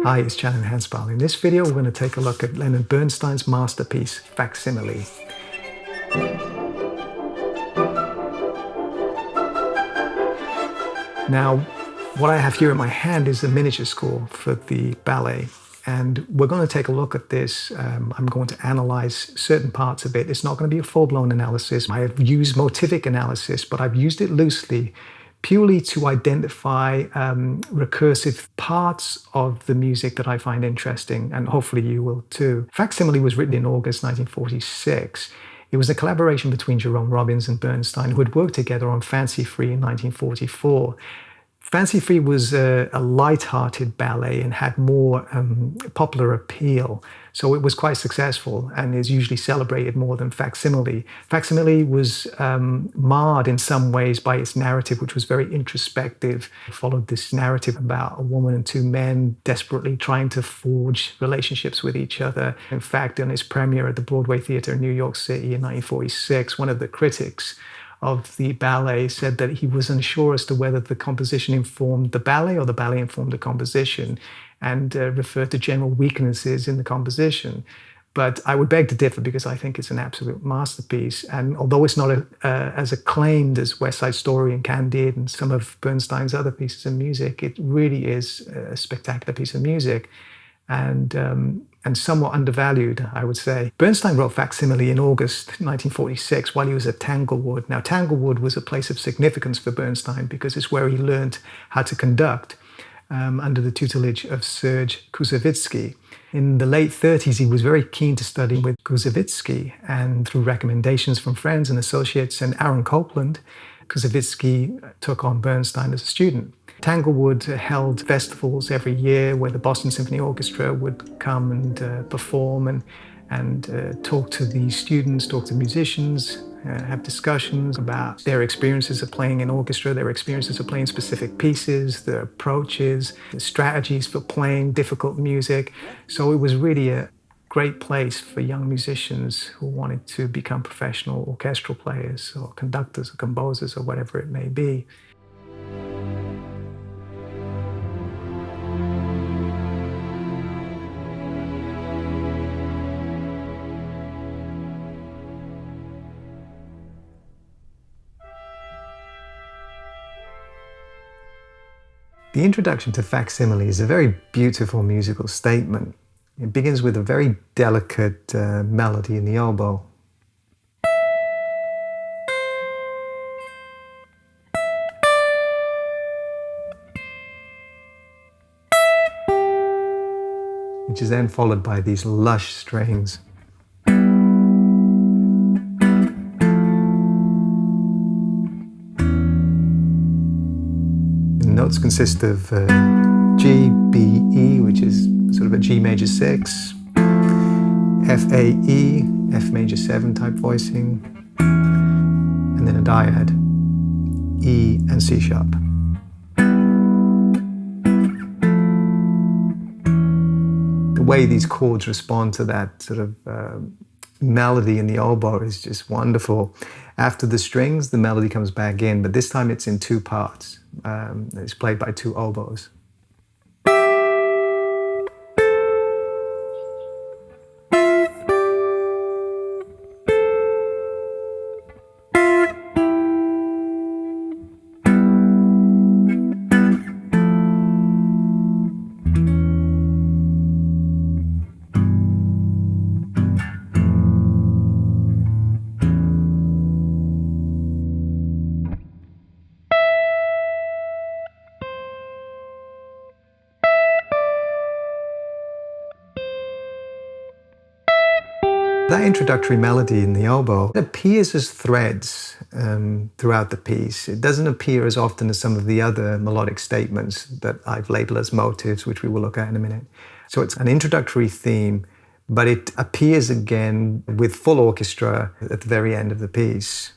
Hi, it's Chan Hanspal. In this video, we're going to take a look at Leonard Bernstein's masterpiece, Facsimile. Now, what I have here in my hand is a miniature score for the ballet. And we're going to take a look at this. I'm going to analyze certain parts of it. It's not going to be a full-blown analysis. I have used motivic analysis, but I've used it loosely, purely to identify recursive parts of the music that I find interesting, and hopefully you will too. Facsimile was written in August 1946. It was a collaboration between Jerome Robbins and Bernstein, who had worked together on Fancy Free in 1944. Fancy Free was a light-hearted ballet and had more popular appeal. So it was quite successful and is usually celebrated more than Facsimile. Facsimile was marred in some ways by its narrative, which was very introspective. It followed this narrative about a woman and two men desperately trying to forge relationships with each other. In fact, in its premiere at the Broadway Theatre in New York City in 1946, one of the critics of the ballet said that he was unsure as to whether the composition informed the ballet or the ballet informed the composition, and referred to general weaknesses in the composition. But I would beg to differ, because I think it's an absolute masterpiece. And although it's not as acclaimed as West Side Story and Candide and some of Bernstein's other pieces of music, it really is a spectacular piece of music. And somewhat undervalued, I would say. Bernstein wrote Facsimile in August 1946 while he was at Tanglewood. Now, Tanglewood was a place of significance for Bernstein because it's where he learned how to conduct under the tutelage of Serge Koussevitzky. In the late 30s, he was very keen to study with Koussevitzky, and through recommendations from friends and associates and Aaron Copland, Koussevitzky took on Bernstein as a student. Tanglewood held festivals every year where the Boston Symphony Orchestra would come and perform and talk to the students, talk to musicians, have discussions about their experiences of playing in orchestra, their experiences of playing specific pieces, their approaches, the strategies for playing difficult music. So it was really a great place for young musicians who wanted to become professional orchestral players or conductors or composers or whatever it may be. The introduction to Facsimile is a very beautiful musical statement. It begins with a very delicate melody in the oboe. Which is then followed by these lush strings. Notes consist of G, B, E, which is sort of a G major 6, F, A, E, F major 7 type voicing, and then a dyad, E and C sharp. The way these chords respond to that sort of melody in the oboe is just wonderful. After the strings, the melody comes back in, but this time it's in two parts. It's played by two oboes. That introductory melody in the oboe appears as threads throughout the piece. It doesn't appear as often as some of the other melodic statements that I've labeled as motives, which we will look at in a minute. So it's an introductory theme, but it appears again with full orchestra at the very end of the piece.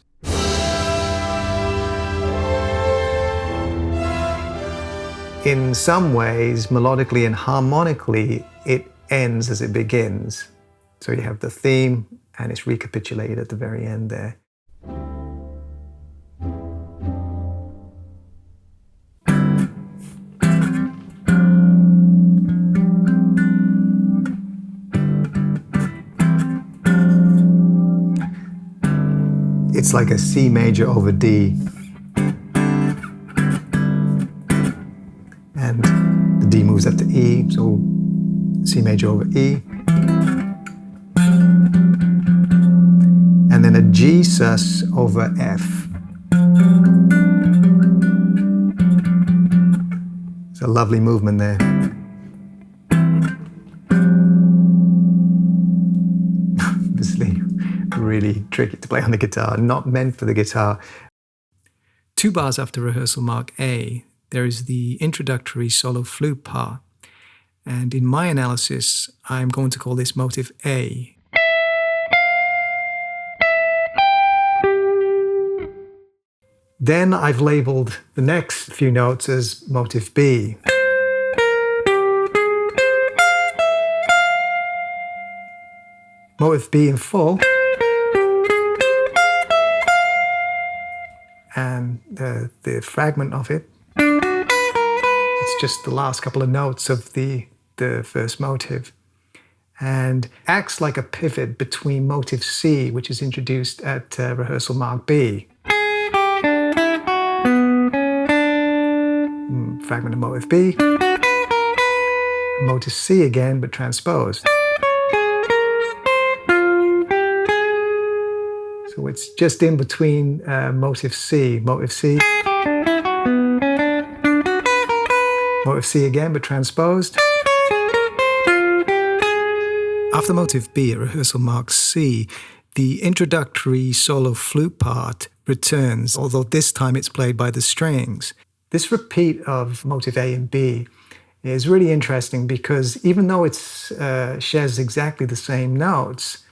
In some ways, melodically and harmonically, it ends as it begins. So you have the theme, and it's recapitulated at the very end there. it's like a C major over D. And the D moves up to E, so C major over E. And then a G sus over F. It's a lovely movement there. Obviously, really tricky to play on the guitar, not meant for the guitar. 2 bars after rehearsal mark A, there is the introductory solo flute part. And in my analysis, I'm going to call this motive A. Then I've labeled the next few notes as motive B. Motive B in full. And the fragment of it, it's just the last couple of notes of the first motive, and acts like a pivot between motive C, which is introduced at rehearsal mark B. Fragment of motive B, motive C again, but transposed. So it's just in between motive C, motive C again, but transposed. After motive B at rehearsal mark C, the introductory solo flute part returns, although this time it's played by the strings. This repeat of motive A and B is really interesting because even though it shares exactly the same notes,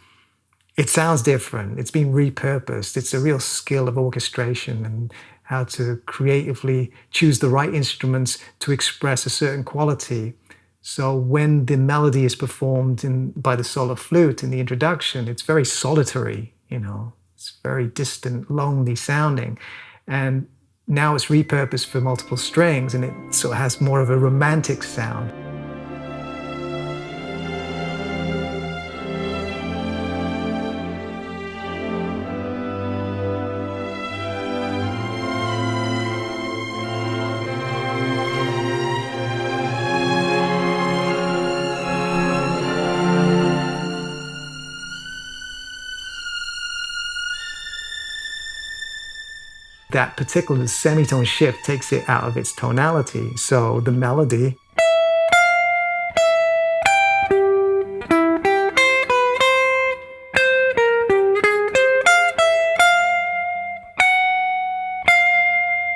it sounds different. It's been repurposed. It's a real skill of orchestration and how to creatively choose the right instruments to express a certain quality. So when the melody is performed by the solo flute in the introduction, it's very solitary, it's very distant, lonely sounding. And now it's repurposed for multiple strings and it sort of has more of a romantic sound. That particular semitone shift takes it out of its tonality. So the melody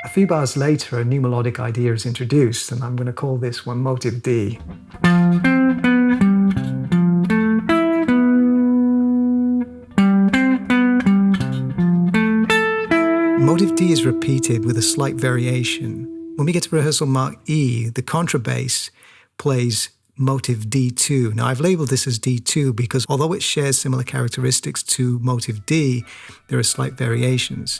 a few bars later, a new melodic idea is introduced, and I'm going to call this one motive D. Motive D is repeated with a slight variation. When we get to rehearsal mark E, the contrabass plays motive D2. Now I've labeled this as D2 because although it shares similar characteristics to motive D, there are slight variations.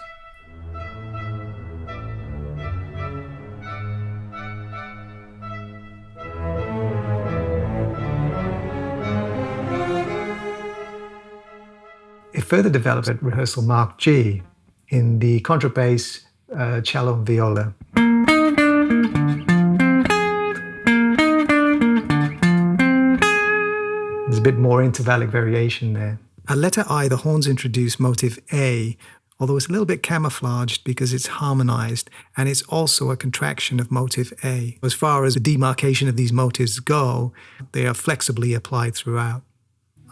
It further develops at rehearsal mark G in the contrabass, cello, and viola. There's a bit more intervallic variation there. At letter I, the horns introduce motive A, although it's a little bit camouflaged because it's harmonized, and it's also a contraction of motive A. As far as the demarcation of these motives go, they are flexibly applied throughout.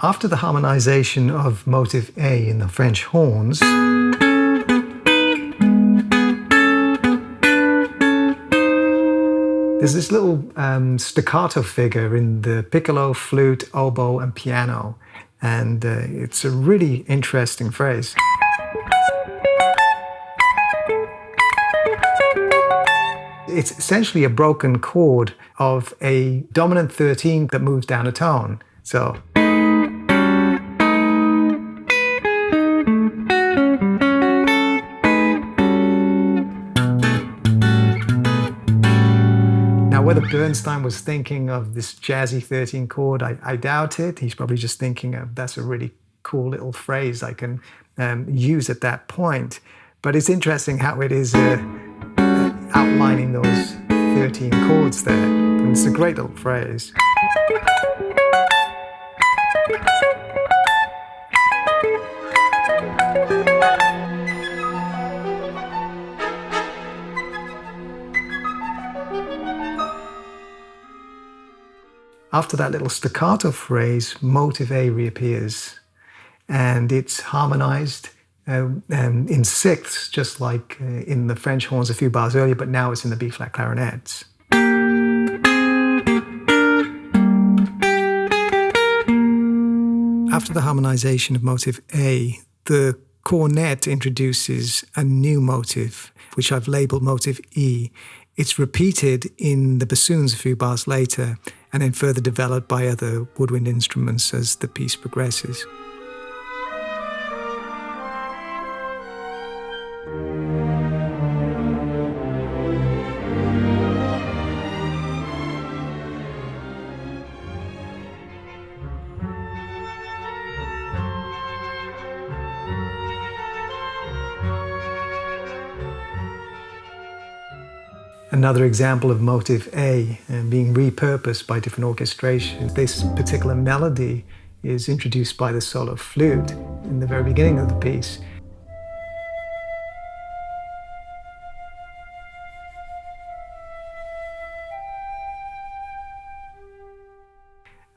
After the harmonization of motive A in the French horns, there's this little staccato figure in the piccolo, flute, oboe, and piano, and it's a really interesting phrase. It's essentially a broken chord of a dominant 13 that moves down a tone. So. Whether Bernstein was thinking of this jazzy 13 chord, I doubt it. He's probably just thinking of, that's a really cool little phrase I can use at that point. But it's interesting how it is outlining those 13 chords there. And it's a great little phrase. After that little staccato phrase, motive A reappears, and it's harmonized in sixths, just like in the French horns a few bars earlier, but now it's in the B-flat clarinets. After the harmonization of motive A, the cornet introduces a new motive, which I've labeled motive E. It's repeated in the bassoons a few bars later, and then further developed by other woodwind instruments as the piece progresses. Another example of motive A being repurposed by different orchestrations. This particular melody is introduced by the solo flute in the very beginning of the piece.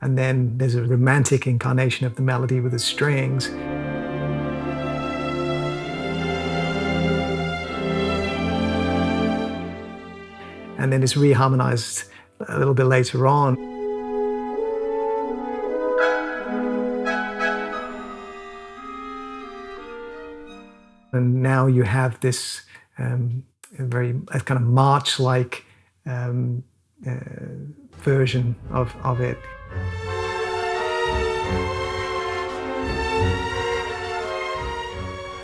And then there's a romantic incarnation of the melody with the strings. And then it's reharmonized a little bit later on. And now you have this very kind of march-like version of it.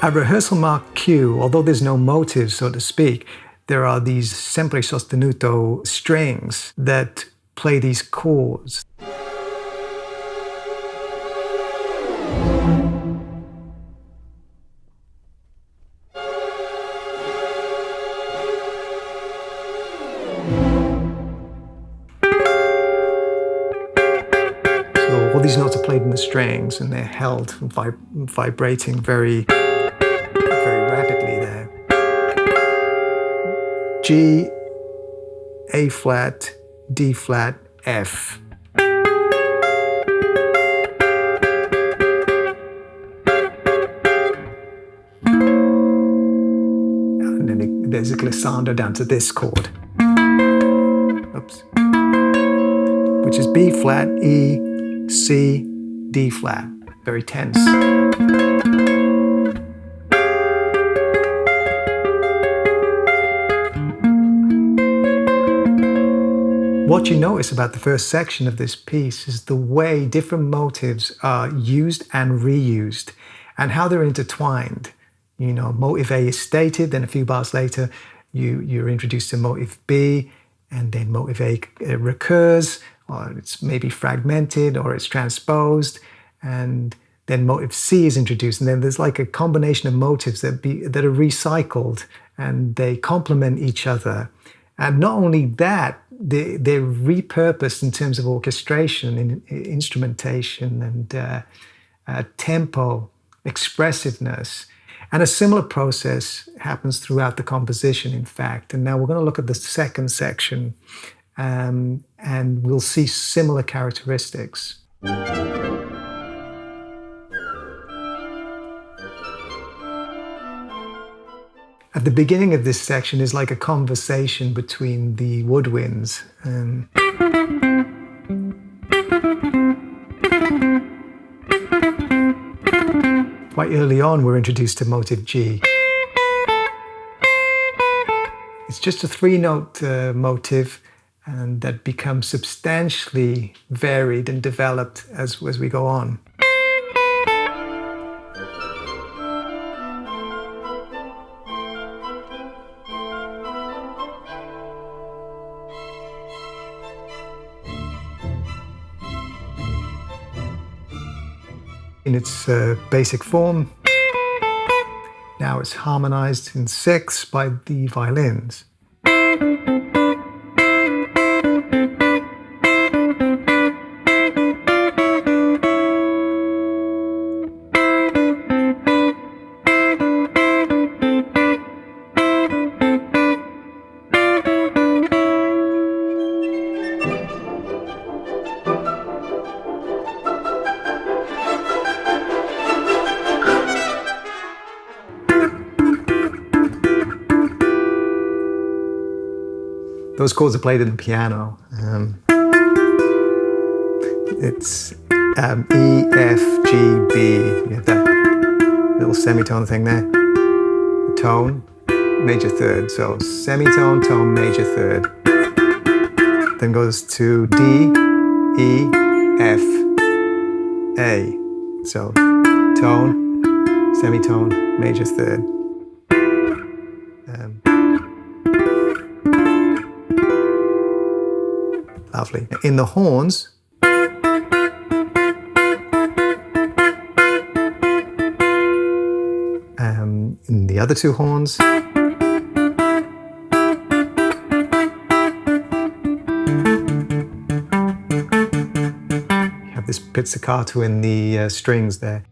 At rehearsal mark Q, although there's no motive, so to speak, there are these sempre sostenuto strings that play these chords. So all these notes are played in the strings and they're held vibrating very rapidly there. G, A flat, D flat, F. And then there's a glissando down to this chord. Oops. Which is B flat, E, C, D flat. Very tense. What you notice about the first section of this piece is the way different motives are used and reused and how they're intertwined. You know, motive A is stated, then a few bars later you're introduced to motive B, and then motive A recurs, or it's maybe fragmented, or it's transposed, and then motive C is introduced, and then there's like a combination of motives that are recycled, and they complement each other. And not only that, they're repurposed in terms of orchestration, instrumentation, and tempo, expressiveness. And a similar process happens throughout the composition, in fact. And now we're going to look at the second section, and we'll see similar characteristics. At the beginning of this section is like a conversation between the woodwinds. Quite early on, we're introduced to motive G. It's just a three-note motive, and that becomes substantially varied and developed as we go on. In its basic form, Now it's harmonized in sixths by the violins. Those chords are played in the piano. It's E, F, G, B. You have that little semitone thing there. The tone, major third. So semitone, tone, major third. Then goes to D, E, F, A. So tone, semitone, major third. Lovely. In the horns, in the other two horns, you have this pizzicato in the strings there.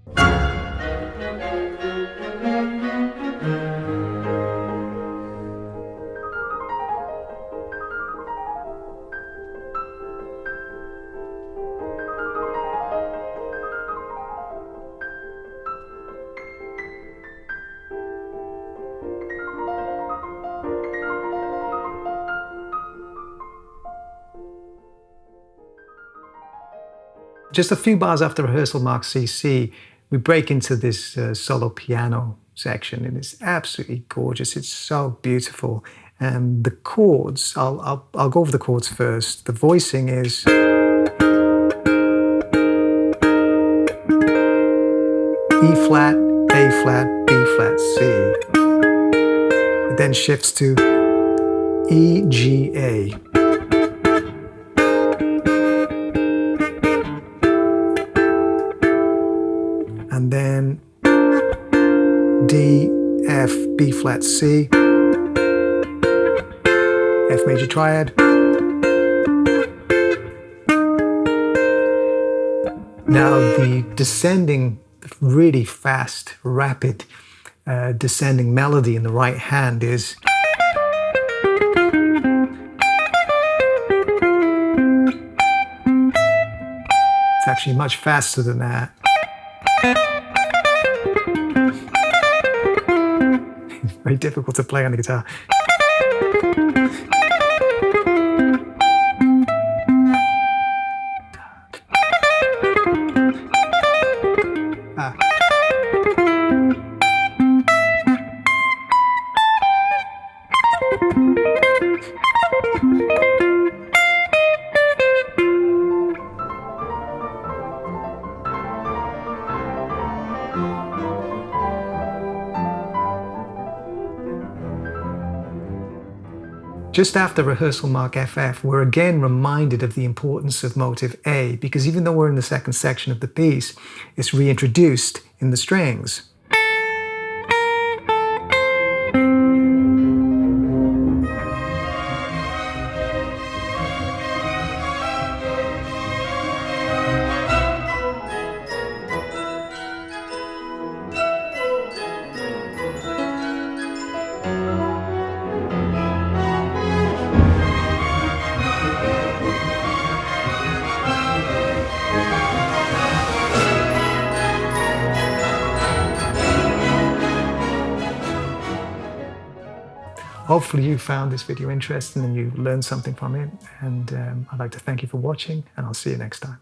Just a few bars after rehearsal mark CC, we break into this solo piano section, and it's absolutely gorgeous. It's so beautiful. And the chords, I'll go over the chords first. The voicing is E flat, A flat, B flat, C. It then shifts to E, G, A. And then D, F, B flat, C, F major triad. Now the descending, really fast, rapid descending melody in the right hand is it's actually much faster than that. Very difficult to play on the guitar. Just after rehearsal mark FF, we're again reminded of the importance of motive A, because even though we're in the second section of the piece, it's reintroduced in the strings. Hopefully you found this video interesting and you learned something from it, and I'd like to thank you for watching, and I'll see you next time.